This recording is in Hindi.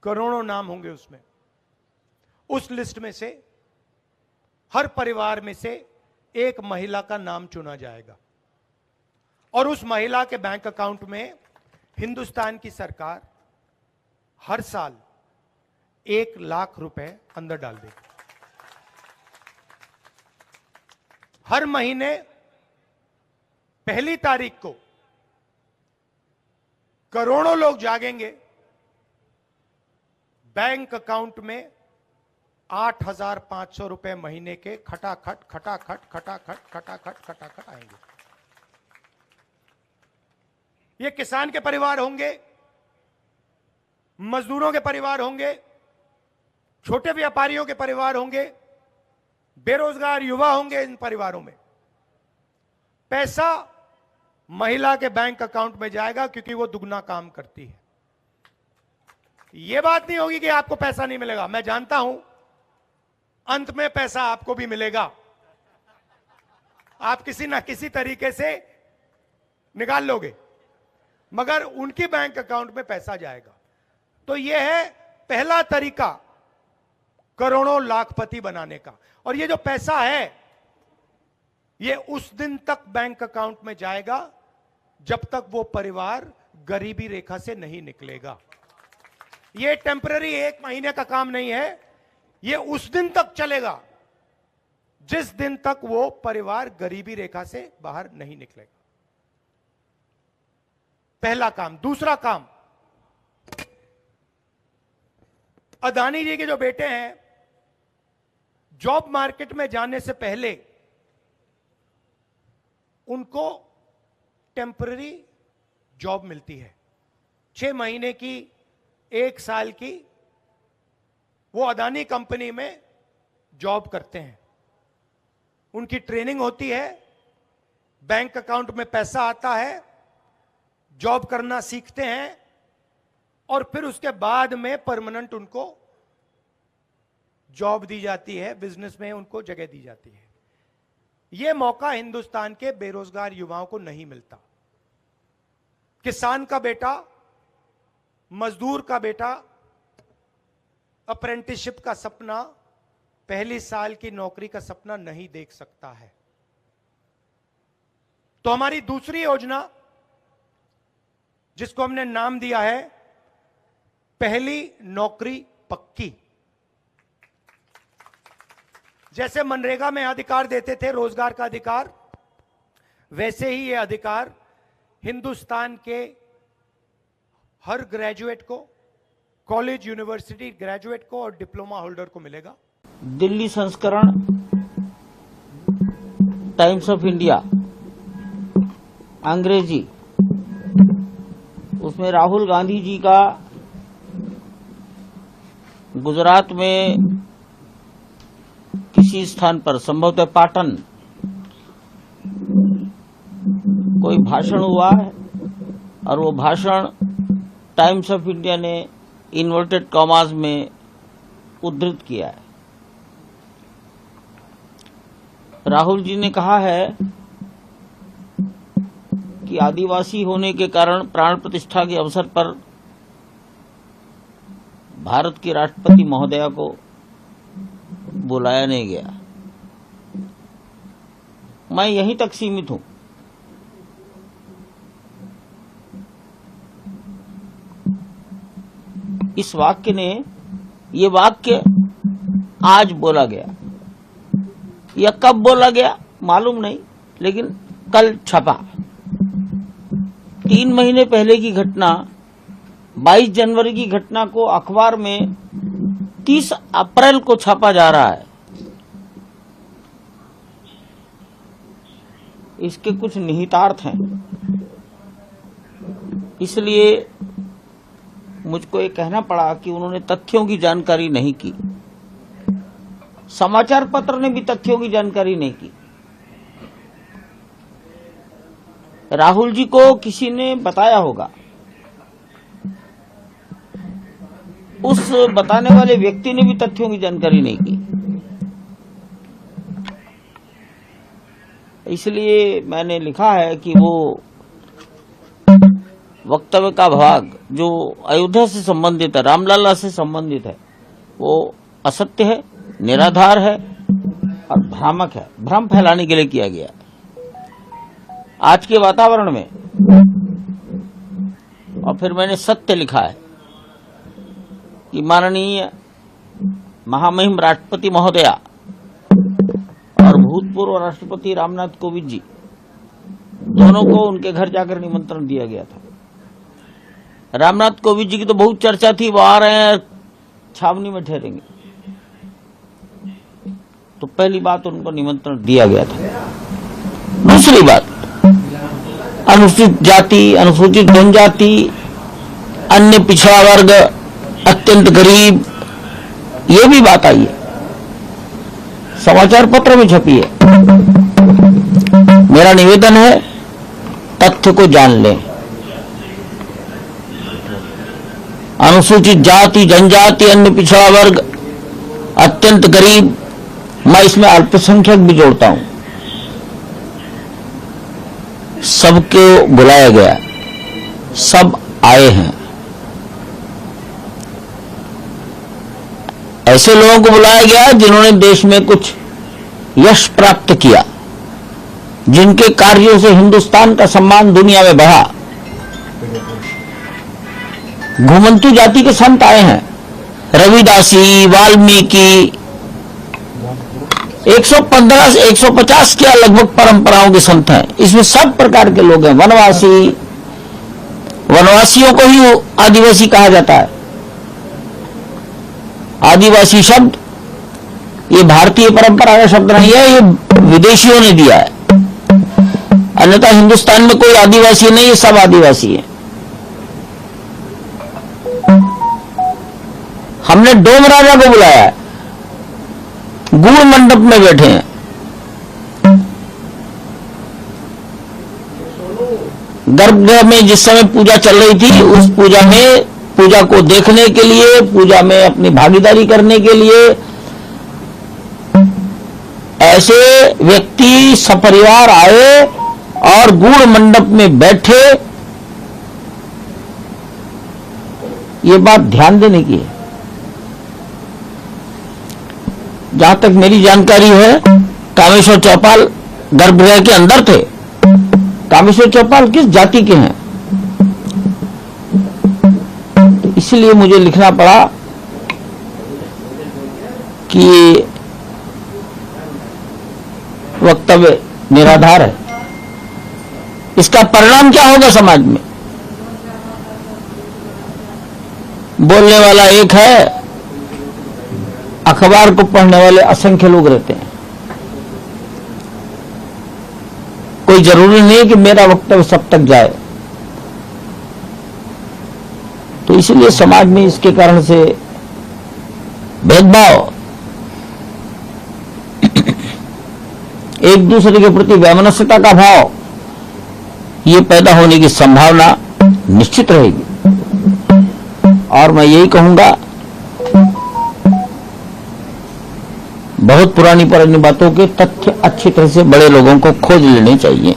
करोड़ों नाम होंगे उसमें। उस लिस्ट में से हर परिवार में से एक महिला का नाम चुना जाएगा और उस महिला के बैंक अकाउंट में हिंदुस्तान की सरकार हर साल 1 लाख रुपए अंदर डाल देगी। हर महीने पहली तारीख को करोड़ों लोग जागेंगे, बैंक अकाउंट में 8,500 रुपए महीने के खटाखट खटाखट खटाखट खटाखट खटाखट आएंगे। ये किसान के परिवार होंगे, मजदूरों के परिवार होंगे, छोटे व्यापारियों के परिवार होंगे, बेरोजगार युवा होंगे। इन परिवारों में पैसा महिला के बैंक अकाउंट में जाएगा क्योंकि वो दुगना काम करती है। यह बात नहीं होगी कि आपको पैसा नहीं मिलेगा। मैं जानता हूं अंत में पैसा आपको भी मिलेगा, आप किसी ना किसी तरीके से निकाल लोगे, मगर उनके बैंक अकाउंट में पैसा जाएगा। तो यह है पहला तरीका करोड़ों लाखपति बनाने का। और ये जो पैसा है ये उस दिन तक बैंक अकाउंट में जाएगा जब तक वो परिवार गरीबी रेखा से नहीं निकलेगा। ये टेम्पररी 1 महीने का काम नहीं है, ये उस दिन तक चलेगा जिस दिन तक वो परिवार गरीबी रेखा से बाहर नहीं निकलेगा। पहला काम। दूसरा काम, अदानी जी के जो बेटे हैं, जॉब मार्केट में जाने से पहले उनको टेम्पररी जॉब मिलती है, 6 महीने की, 1 साल की। वो अदानी कंपनी में जॉब करते हैं, उनकी ट्रेनिंग होती है, बैंक अकाउंट में पैसा आता है, जॉब करना सीखते हैं और फिर उसके बाद में परमानेंट उनको जॉब दी जाती है, बिजनेस में उनको जगह दी जाती है। यह मौका हिंदुस्तान के बेरोजगार युवाओं को नहीं मिलता। किसान का बेटा, मजदूर का बेटा अप्रेंटिसशिप का सपना, पहली साल की नौकरी का सपना नहीं देख सकता है। तो हमारी दूसरी योजना, जिसको हमने नाम दिया है पहली नौकरी पक्की। जैसे मनरेगा में अधिकार देते थे, रोजगार का अधिकार, वैसे ही यह अधिकार हिंदुस्तान के हर ग्रेजुएट को, कॉलेज यूनिवर्सिटी ग्रेजुएट को और डिप्लोमा होल्डर को मिलेगा। दिल्ली संस्करण टाइम्स ऑफ इंडिया अंग्रेजी, उसमें राहुल गांधी जी का गुजरात में किसी स्थान पर, संभवतः पाटन, कोई भाषण हुआ है और वो भाषण टाइम्स ऑफ इंडिया ने इन्वर्टेड कॉमास में उद्धृत किया है। राहुल जी ने कहा है कि आदिवासी होने के कारण प्राण प्रतिष्ठा के अवसर पर भारत की राष्ट्रपति महोदया को बुलाया नहीं गया। मैं यहीं तक सीमित हूं। इस वाक्य ने, ये वाक्य आज बोला गया या कब बोला गया मालूम नहीं, लेकिन कल छपा। 3 महीने पहले की घटना, 22 जनवरी की घटना को अखबार में 30 अप्रैल को छापा जा रहा है। इसके कुछ निहितार्थ हैं, इसलिए मुझको ये कहना पड़ा कि उन्होंने तथ्यों की जानकारी नहीं की। समाचार पत्र ने भी तथ्यों की जानकारी नहीं की। राहुल जी को किसी ने बताया होगा, उस बताने वाले व्यक्ति ने भी तथ्यों की जानकारी नहीं की। इसलिए मैंने लिखा है कि वो वक्तव्य का भाग जो अयोध्या से संबंधित है, रामलला से संबंधित है, वो असत्य है, निराधार है और भ्रामक है, भ्रम फैलाने के लिए किया गया। आज के वातावरण में, और फिर मैंने सत्य लिखा है कि माननीय महामहिम राष्ट्रपति महोदया और भूतपूर्व राष्ट्रपति रामनाथ कोविंद जी दोनों को उनके घर जाकर निमंत्रण दिया गया था। रामनाथ कोविंद जी की तो बहुत चर्चा थी, वो आ रहे हैं, छावनी में ठहरेंगे। तो पहली बात, उनको निमंत्रण दिया गया था। दूसरी बात, अनुसूचित जाति, अनुसूचित जनजाति, अन्य पिछड़ा वर्ग, अत्यंत गरीब, ये भी बात आई है, समाचार पत्र में छपी है। मेरा निवेदन है, तथ्य को जान लें। अनुसूचित जाति, जनजाति, अन्य पिछड़ा वर्ग, अत्यंत गरीब, मैं इसमें अल्पसंख्यक भी जोड़ता हूं, सबको बुलाया गया, सब आए हैं। ऐसे लोगों को बुलाया गया जिन्होंने देश में कुछ यश प्राप्त किया, जिनके कार्यों से हिंदुस्तान का सम्मान दुनिया में बढ़ा। घुमंतु जाति के संत आए हैं, रविदासी, वाल्मीकि, 115 से 150 के लगभग परंपराओं के संत हैं। इसमें सब प्रकार के लोग हैं। वनवासी, वनवासियों को ही आदिवासी कहा जाता है। आदिवासी शब्द ये भारतीय परंपरा का शब्द नहीं है, ये विदेशियों ने दिया है। अन्यथा हिंदुस्तान में कोई आदिवासी नहीं है, सब आदिवासी है। हमने डोम राजा को बुलाया है, गुड़ मंडप में बैठे हैं। गर्भगृह में जिस समय पूजा चल रही थी, उस पूजा में, पूजा को देखने के लिए, पूजा में अपनी भागीदारी करने के लिए ऐसे व्यक्ति सपरिवार आए और गुड़ मंडप में बैठे। ये बात ध्यान देने की है। जहां तक मेरी जानकारी है, कामेश्वर चौपाल गर्भगृह के अंदर थे। कामेश्वर चौपाल किस जाति के हैं? तो इसलिए मुझे लिखना पड़ा कि वक्तव्य निराधार है। इसका परिणाम क्या होगा समाज में? बोलने वाला एक है, अखबार को पढ़ने वाले असंख्य लोग रहते हैं। कोई जरूरी नहीं कि मेरा वक्तव्य सब तक जाए। तो इसलिए समाज में इसके कारण से भेदभाव, एक दूसरे के प्रति वैमनस्यता का भाव, ये पैदा होने की संभावना निश्चित रहेगी। और मैं यही कहूंगा, बहुत पुरानी पुरानी बातों के तथ्य अच्छी तरह से बड़े लोगों को खोज लेने चाहिए।